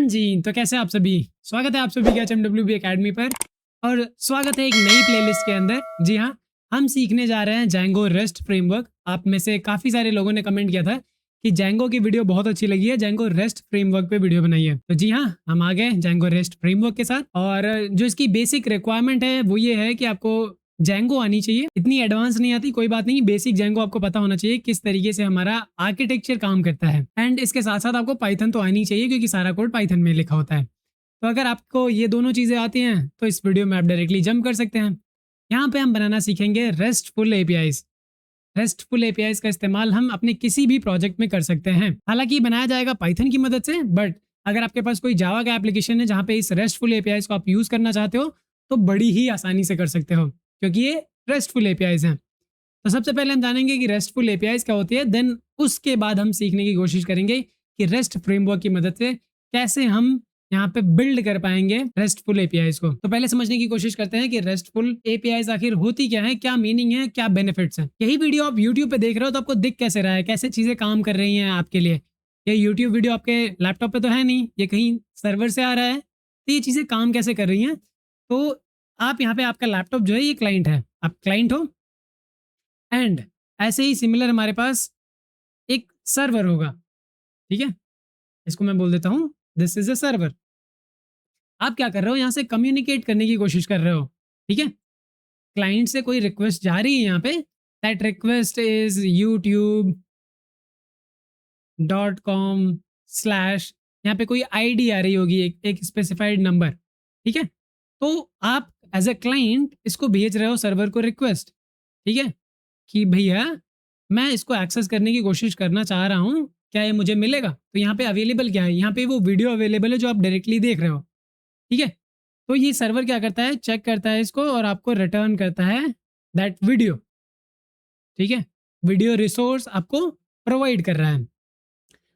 जी, तो कैसे आप सभी? स्वागत है आप सभी का HMWB एकेडमी पर और स्वागत है एक नई प्लेलिस्ट के अंदर। जी हाँ, हम सीखने जा रहे हैं Django रेस्ट फ्रेमवर्क। आप में से काफ़ी सारे लोगों ने कमेंट किया था कि Django की वीडियो बहुत अच्छी लगी है, Django रेस्ट फ्रेमवर्क पे वीडियो बनाइए। तो जी हाँ, हम आ गए Django रेस्ट फ्रेमवर्क के साथ और जो इसकी बेसिक रिक्वायरमेंट है वो ये है कि आपको Django आनी चाहिए। इतनी एडवांस नहीं आती, कोई बात नहीं, बेसिक Django आपको पता होना चाहिए किस तरीके से हमारा आर्किटेक्चर काम करता है। एंड इसके साथ साथ आपको पाइथन तो आनी चाहिए क्योंककि सारा कोड पाइथन में लिखा होता है। तो अगर आपको ये दोनों चीज़ें आती हैं तो इस वीडियो में आप डायरेक्टली जंप कर सकते हैं। यहाँ पे हम बनाना सीखेंगे रेस्टफुल एपीआईज। रेस्टफुल एपीआईज का इस्तेमाल हम अपने किसी भी प्रोजेक्ट में कर सकते हैं। हालांकि बनाया जाएगा पाइथन की मदद से, बट अगर आपके पास कोई जावा का एप्लीकेशन है जहाँ पे इस रेस्टफुल एपीआईज को आप यूज़ करना चाहते हो तो बड़ी ही आसानी से कर सकते हो क्योंकि ये रेस्टफुल एपीआईज हैं। तो सबसे पहले हम जानेंगे कि रेस्टफुल एपीआईज क्या होती है, देन उसके बाद हम सीखने की कोशिश करेंगे कि रेस्ट फ्रेमवर्क की मदद से कैसे हम यहाँ पे बिल्ड कर पाएंगे रेस्टफुल एपीआईज को। तो पहले समझने की कोशिश करते हैं कि रेस्टफुल एपीआईज आखिर होती क्या है, क्या मीनिंग है, क्या बेनिफिट्स हैं। यही वीडियो आप यूट्यूब पे देख रहे हो तो आपको दिख कैसे रहा है, कैसे चीजें काम कर रही हैं आपके लिए। ये यूट्यूब वीडियो आपके लैपटॉप पे तो है नहीं, ये कहीं सर्वर से आ रहा है, तो ये चीजें काम कैसे कर रही हैं। तो आप यहाँ पे, आपका लैपटॉप जो है ये क्लाइंट है, आप क्लाइंट हो एंड ऐसे ही सिमिलर हमारे पास एक सर्वर होगा। ठीक है, इसको मैं बोल देता हूँ दिस इज अ सर्वर। आप क्या कर रहे हो, यहाँ से कम्युनिकेट करने की कोशिश कर रहे हो। ठीक है, क्लाइंट से कोई रिक्वेस्ट जा रही है यहाँ पे, दैट रिक्वेस्ट इज youtube.com/ यहाँ पे कोई आईडी आ रही होगी, एक स्पेसिफाइड नंबर। ठीक है, तो आप एज अ क्लाइंट इसको भेज रहे हो सर्वर को रिक्वेस्ट। ठीक है, कि भैया मैं इसको एक्सेस करने की कोशिश करना चाह रहा हूँ, क्या ये मुझे मिलेगा। तो यहाँ पे अवेलेबल क्या है, यहाँ पे वो वीडियो अवेलेबल है जो आप डायरेक्टली देख रहे हो। ठीक है, तो ये सर्वर क्या करता है, चेक करता है इसको और आपको रिटर्न करता है दैट वीडियो। ठीक है, वीडियो रिसोर्स आपको प्रोवाइड कर रहा है।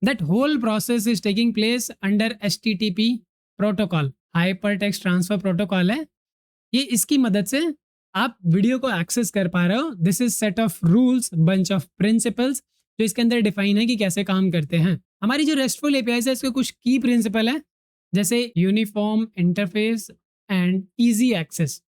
That whole process is taking place under HTTP protocol, hypertext transfer protocol है ये। इसकी मदद से आप वीडियो को एक्सेस कर पा रहे हो। This is set of rules, bunch of principles जो इसके अंदर डिफाइन है कि कैसे काम करते हैं। हमारी जो रेस्टफुल एपीआई है इसके कुछ की प्रिंसिपल है, जैसे uniform interface and easy access.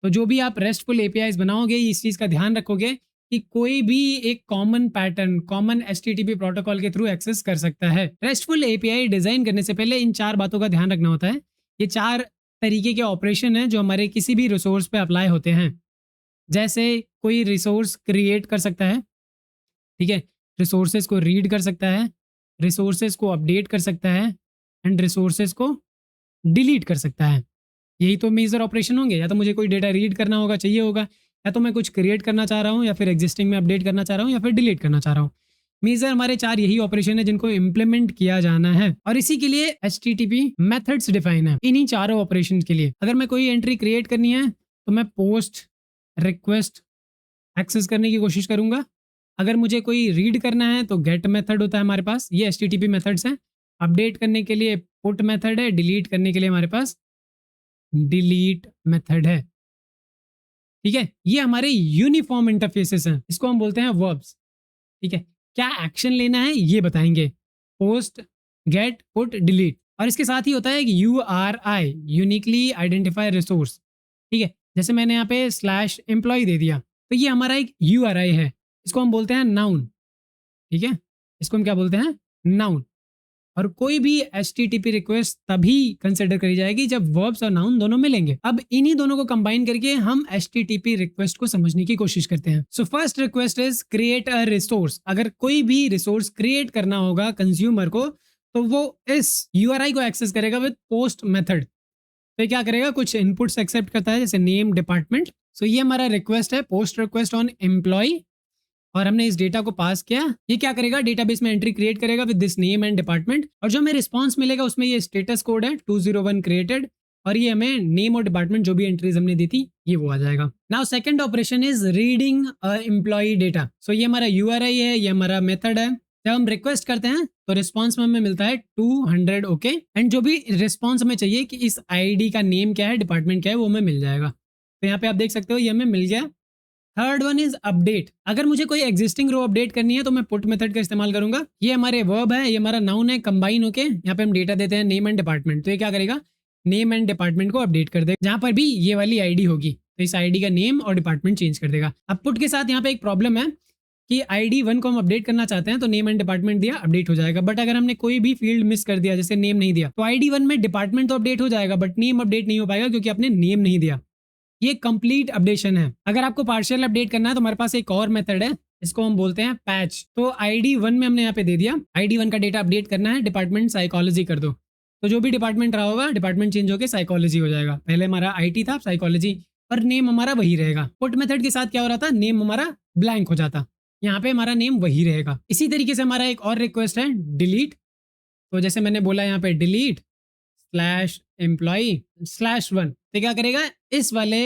तो जो भी आप रेस्टफुल एपीआईज बनाओगे इस चीज़ का ध्यान रखोगे कि कोई भी एक common pattern, common HTTP protocol के थ्रू एक्सेस कर सकता है। रेस्टफुल एपीआई डिजाइन करने से पहले इन 4 बातों का ध्यान रखना होता है। ये 4 तरीके के ऑपरेशन हैं जो हमारे किसी भी रिसोर्स पे अप्लाई होते हैं। जैसे कोई रिसोर्स क्रिएट कर सकता है, ठीक है, रिसोर्सेज को रीड कर सकता है, रिसोर्सेज को अपडेट कर सकता है एंड रिसोर्सेज को डिलीट कर सकता है। यही तो मेजर ऑपरेशन होंगे। या तो मुझे कोई डेटा रीड करना होगा, चाहिए होगा, या तो मैं कुछ क्रिएट करना चाह रहा हूँ, या फिर एग्जिस्टिंग में अपडेट करना चाह रहा हूँ, या फिर डिलीट करना चाह रहा हूँ। मेजर हमारे 4 यही ऑपरेशन है जिनको इम्प्लीमेंट किया जाना है और इसी के लिए HTTP मेथड्स डिफाइन है इन्हीं चारों ऑपरेशन के लिए। अगर मैं कोई एंट्री क्रिएट करनी है तो मैं पोस्ट रिक्वेस्ट एक्सेस करने की कोशिश करूंगा। अगर मुझे कोई रीड करना है तो गेट मेथड होता है हमारे पास, ये HTTP मेथड्स हैं। अपडेट करने के लिए पुट मेथड है, डिलीट करने के लिए हमारे पास डिलीट मेथड है। ठीक है, ये हमारे यूनिफॉर्म इंटरफेसेस हैं, इसको हम बोलते हैं वर्ब्स। ठीक है, क्या एक्शन लेना है ये बताएंगे, पोस्ट, गेट, पुट, डिलीट। और इसके साथ ही होता है कि URI, यूनिकली आइडेंटिफाई रिसोर्स। ठीक है, जैसे मैंने यहाँ पे /employee दे दिया तो ये हमारा एक URI है, इसको हम बोलते हैं नाउन। ठीक है, इसको हम क्या बोलते हैं, नाउन। और कोई भी HTTP रिक्वेस्ट तभी कंसिडर करी जाएगी जब वर्ब्स और नाउन दोनों मिलेंगे। अब इन्हीं दोनों को कंबाइन करके हम HTTP रिक्वेस्ट को समझने की कोशिश करते हैं। So first request is create a resource. अगर कोई भी रिसोर्स क्रिएट करना होगा कंज्यूमर को तो वो इस URI को एक्सेस करेगा विद पोस्ट मेथड। तो क्या करेगा, कुछ इनपुट्स एक्सेप्ट करता है जैसे नेम, डिपार्टमेंट। सो ये हमारा रिक्वेस्ट है, पोस्ट रिक्वेस्ट ऑन एम्प्लॉय, और हमने इस डेटा को पास किया। ये क्या करेगा, डेटाबेस में एंट्री क्रिएट करेगा with this name and department, और जो हमें रिस्पांस मिलेगा उसमें ये स्टेटस कोड है 201 क्रिएटेड, और ये हमें नेम और डिपार्टमेंट जो भी एंट्रीज हमने दी थी ये वो आ जाएगा। Now second operation is reading employ data. So ये हमारा URI है, ये हमारा मेथड है। जब हम रिक्वेस्ट करते हैं तो रिस्पांस में हमें मिलता है 200 ओके, एंड जो भी रिस्पांस हमें चाहिए कि इस ID का नेम क्या है, डिपार्टमेंट क्या है, वो हमें मिल जाएगा। तो यहाँ पे आप देख सकते हो ये हमें मिल गया थर्ड वन इज अपडेट। अगर मुझे कोई एग्जिस्टिंग रो अपडेट करनी है तो मैं पुट मेथड का इस्तेमाल करूंगा। ये हमारे वर्ब है, ये हमारा नाउन है, कंबाइन होके यहाँ पे हम डेटा देते हैं नेम एंड डिपार्टमेंट। तो ये क्या करेगा, नेम एंड डिपार्टमेंट को अपडेट कर देगा। जहां पर भी ये वाली आईडी होगी तो इस आईडी का नेम और डिपार्टमेंट चेंज कर देगा। अब पुट के साथ यहाँ पे एक प्रॉब्लम है कि आईडी 1 को हम अपडेट करना चाहते हैं तो नेम एंड डिपार्टमेंट दिया, अपडेट हो जाएगा। बट अगर हमने कोई भी फील्ड मिस कर दिया, जैसे नेम नहीं दिया, तो आईडी 1 में डिपार्टमेंट तो अपडेट हो जाएगा बट नेम अपडेट नहीं हो पाएगा क्योंकि आपने नेम नहीं दिया। ये कंप्लीट अपडेशन है। अगर आपको पार्शियल अपडेट करना है तो हमारे पास एक और मेथड है, इसको हम बोलते हैं पैच। तो आईडी 1 में हमने यहाँ पे दे दिया, आईडी 1 का डेटा अपडेट करना है, डिपार्टमेंट साइकोलॉजी कर दो। तो जो भी डिपार्टमेंट रहा होगा डिपार्टमेंट चेंज होकर साइकोलॉजी हो जाएगा। पहले हमारा आईटी था, साइकोलॉजी, और नेम हमारा वही रहेगा। पुट मेथड के साथ क्या हो रहा था, नेम हमारा ब्लैंक हो जाता, यहाँ पे हमारा नेम वही रहेगा। इसी तरीके से हमारा एक और रिक्वेस्ट है डिलीट। तो जैसे मैंने बोला यहाँ पे डिलीट स्लैश एम्प्लॉई स्लैश 1, तो क्या करेगा, इस वाले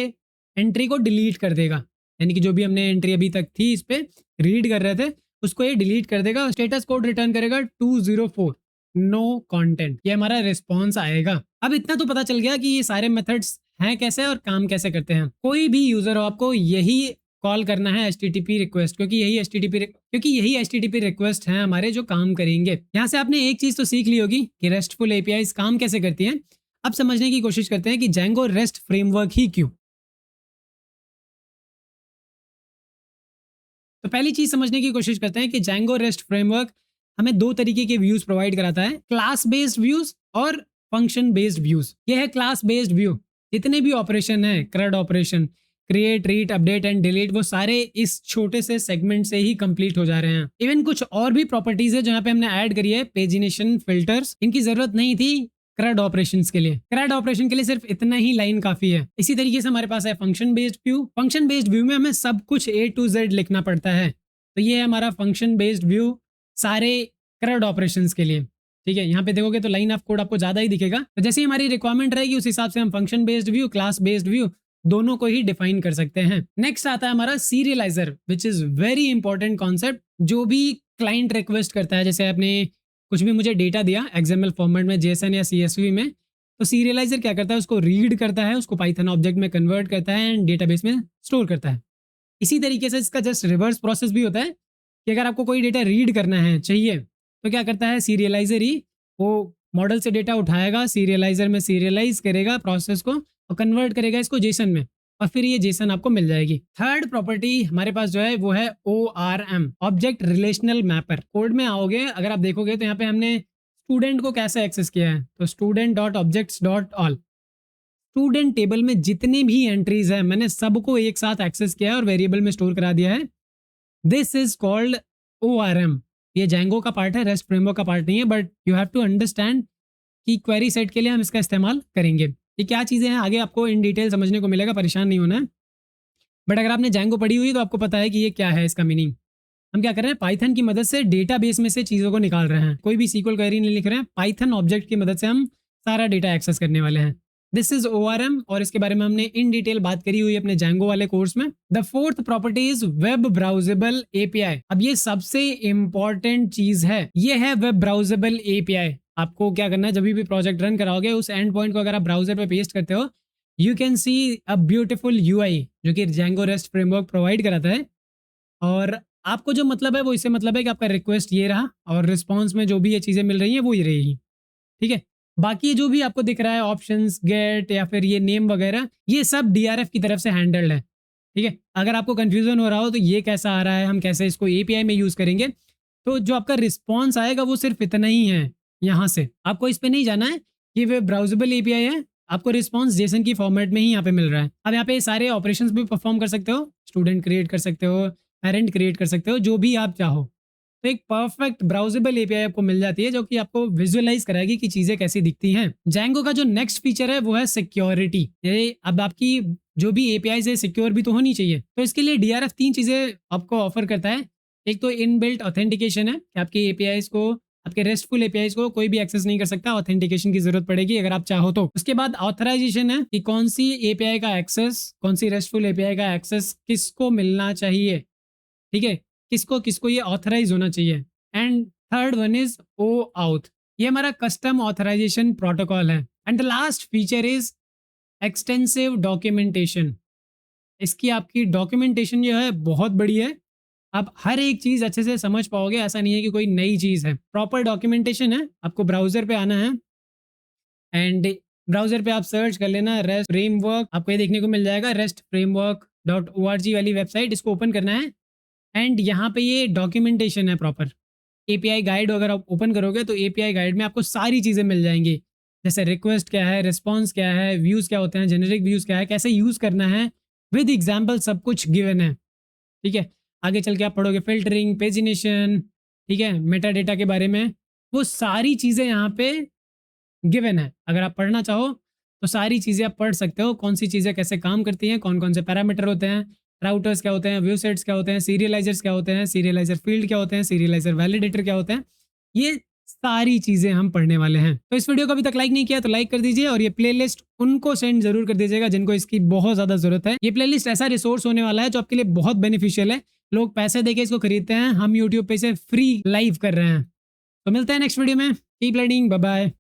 एंट्री को डिलीट कर देगा। यानी कि जो भी हमने एंट्री अभी तक थी इस पे रीड कर रहे थे उसको ये डिलीट कर देगा। स्टेटस कोड रिटर्न करेगा 204 नो कंटेंट, ये हमारा रिस्पॉन्स आएगा। अब इतना तो पता चल गया कि ये सारे मेथड्स हैं कैसे और काम कैसे करते हैं। कोई भी यूजर हो आपको यही कॉल करना है HTTP रिक्वेस्ट, क्योंकि यही HTTP रिक्वेस्ट हैं हमारे जो काम करेंगे। यहाँ से आपने एक चीज तो सीख ली होगी कि रेस्टफुल एपीआईज काम कैसे करती हैं। अब समझने की कोशिश करते हैं कि Django रेस्ट फ्रेमवर्क ही क्यों। तो पहली चीज समझने की कोशिश करते हैं कि Django रेस्ट फ्रेमवर्क हमें दो तरीके के व्यूज प्रोवाइड कराता है, क्लास बेस्ड व्यूज और फंक्शन बेस्ड व्यूज। ये है क्लास बेस्ड व्यू। जितने भी ऑपरेशन है, CRUD operation, create, read, update and delete, वो सारे इस छोटे से सेगमेंट से ही कंप्लीट हो जा रहे हैं। इवन कुछ और भी प्रॉपर्टीज है जहां पे हमने ऐड करी है, पेजिनेशन, फिल्टर्स, इनकी जरूरत नहीं थी CRUD ऑपरेशंस के लिए। CRUD ऑपरेशन के लिए सिर्फ इतना ही लाइन काफी है। इसी तरीके से हमारे पास है function based view. Function based view में हमें सब कुछ A to Z लिखना पड़ता है। तो ये है हमारा फंक्शन बेस्ड व्यू सारे CRUD ऑपरेशंस के लिए। ठीक है, यहाँ पे देखोगे तो लाइन ऑफ कोड आपको ज्यादा ही दिखेगा। तो जैसे ही हमारी रिक्वायरमेंट रहेगी उस हिसाब से हम function based view, class based view दोनों को ही डिफाइन कर सकते हैं। नेक्स्ट आता है हमारा serialiser, which is very important concept. जो भी क्लाइंट रिक्वेस्ट करता है, जैसे आपने कुछ भी मुझे डेटा दिया XML फॉर्मेट में, JSON या CSV में, तो सीरियलाइजर क्या करता है, उसको रीड करता है, उसको पाइथन ऑब्जेक्ट में कन्वर्ट करता है एंड डेटाबेस में स्टोर करता है। इसी तरीके से इसका जस्ट रिवर्स प्रोसेस भी होता है कि अगर आपको कोई डेटा रीड करना है चाहिए तो क्या करता है, सीरियलाइजर ही वो मॉडल से डेटा उठाएगा, सीरियलाइजर में सीरियलाइज करेगा प्रोसेस को और कन्वर्ट करेगा इसको जेसन में, और फिर ये जेसन आपको मिल जाएगी। थर्ड प्रॉपर्टी हमारे पास जो है वो है ORM, object relational mapper. Code में आओगे अगर आप देखोगे तो यहाँ पे हमने स्टूडेंट को कैसे एक्सेस किया है, तो student dot objects dot all, student table में जितने भी एंट्रीज हैं मैंने सबको एक साथ एक्सेस किया है और वेरिएबल में स्टोर करा दिया है। This is called ORM। ये Django का पार्ट है, रेस्ट फ्रेमवर्क का पार्ट नहीं है, but you have to understand कि क्वेरी सेट के लिए हम इसका इस्तेमाल करेंगे। ये क्या चीज़ें हैं आगे आपको इन डिटेल समझने को मिलेगा, परेशान नहीं होना है। बट अगर आपने Django पढ़ी हुई तो आपको पता है कि ये क्या है, इसका मीनिंग। हम क्या कर रहे हैं, पाइथन की मदद से डेटाबेस में से चीज़ों को निकाल रहे हैं। कोई भी SQL क्वेरी नहीं लिख रहे हैं, पाइथन ऑब्जेक्ट की मदद से हम सारा डेटा एक्सेस करने वाले हैं। दिस इज ORM और इसके बारे में हमने इन डिटेल बात करी हुई है अपने Django वाले कोर्स में। The fourth property is web browsable API। अब ये सबसे इंपॉर्टेंट चीज है, ये है वेब ब्राउजेबल API। आपको क्या करना है, जब भी प्रोजेक्ट रन कराओगे उस एंड पॉइंट को अगर आप ब्राउजर पे पेस्ट करते हो, you can see a beautiful UI जो कि Django रेस्ट फ्रेमवर्क प्रोवाइड कराता है। और आपको जो मतलब है वो इससे मतलब है कि आपका रिक्वेस्ट ये रहा और रिस्पॉन्स में जो भी ये चीज़ें मिल रही हैं वो ये रहेगी। ठीक है, बाकी जो भी आपको दिख रहा है ऑप्शंस, गेट या फिर ये नेम वगैरह, ये सब DRF की तरफ से हैंडल्ड है। ठीक है, अगर आपको कंफ्यूजन हो रहा हो तो ये कैसा आ रहा है, हम कैसे इसको API में यूज़ करेंगे, तो जो आपका रिस्पॉन्स आएगा वो सिर्फ इतना ही है। यहाँ से आपको इस पर नहीं जाना है कि वे ब्राउजेबल API है, आपको रिस्पॉन्स जेसन की फॉर्मेट में ही यहाँ पे मिल रहा है। अब यहाँ पे सारे ऑपरेशंस भी परफॉर्म कर सकते हो, स्टूडेंट क्रिएट कर सकते हो, पेरेंट क्रिएट कर सकते हो, जो भी आप चाहो। तो एक परफेक्ट ब्राउजेबल API आपको मिल जाती है जो कि आपको विजुअलाइज कराएगी कि चीजें कैसी दिखती हैं। Django का जो नेक्स्ट फीचर है वो है सिक्योरिटी। ये अब आपकी जो भी APIs है सिक्योर भी तो होनी चाहिए, तो इसके लिए DRF तीन चीजें आपको ऑफर करता है। एक तो इनबिल्ट ऑथेंटिकेशन है कि आपकी APIs को, आपके रेस्टफुल APIs को कोई भी एक्सेस नहीं कर सकता, ऑथेंटिकेशन की जरूरत पड़ेगी अगर आप चाहो तो। उसके बाद ऑथराइजेशन है कि कौन सी API का एक्सेस, कौन सी रेस्टफुल API का एक्सेस किसको मिलना चाहिए। ठीक है, किसको किसको ये ऑथराइज होना चाहिए। And third one is OAuth, ये हमारा कस्टम ऑथराइजेशन प्रोटोकॉल है। And the last feature is extensive documentation. इसकी आपकी डॉक्यूमेंटेशन जो है बहुत बड़ी है। आप हर एक चीज़ अच्छे से समझ पाओगे, ऐसा नहीं है कि कोई नई चीज़ है। प्रॉपर डॉक्यूमेंटेशन है। आपको ब्राउज़र पे आना है एंड ब्राउज़र पे आप सर्च कर लेना रेस्ट फ्रेमवर्क, आपको ये देखने को मिल जाएगा रेस्ट फ्रेमवर्क .org वाली वेबसाइट, इसको ओपन करना है एंड यहाँ पे ये डॉक्यूमेंटेशन है प्रॉपर। एपीआई गाइड अगर आप ओपन करोगे तो एपीआई गाइड में आपको सारी चीज़ें मिल जाएंगी, जैसे रिक्वेस्ट क्या है, रिस्पॉन्स क्या है, व्यूज़ क्या होते हैं, जेनेरिक व्यूज़ क्या है, कैसे यूज़ करना है, विद एग्जाम्पल सब कुछ गिवन है। ठीक है, आगे चल के आप पढ़ोगे फिल्टरिंग, पेजिनेशन, ठीक है, मेटा डेटा के बारे में, वो सारी चीज़ें यहाँ पे गिवन है। अगर आप पढ़ना चाहो तो सारी चीज़ें आप पढ़ सकते हो, कौन सी चीज़ें कैसे काम करती हैं, कौन कौन से पैरामीटर होते हैं, राउटर्स क्या होते हैं, व्यू सेट्स क्या होते हैं, सीरियलाइजर्स क्या होते हैं, सीरियलाइजर फील्ड क्या होते हैं, सीरियलाइजर वैलिडेटर क्या होते हैं, ये सारी चीज़ें हम पढ़ने वाले हैं। तो इस वीडियो को अभी तक लाइक नहीं किया तो लाइक कर दीजिए और ये प्लेलिस्ट उनको सेंड जरूर कर दीजिएगा जिनको इसकी बहुत ज़्यादा ज़रूरत है। ये प्लेलिस्ट ऐसा रिसोर्स होने वाला है जो आपके लिए बहुत बेनिफिशियल है। लोग पैसे देके इसको खरीदते हैं, हम यूट्यूब पे इसे फ्री लाइव कर रहे हैं। तो मिलते हैं नेक्स्ट वीडियो में। Keep learning, bye bye.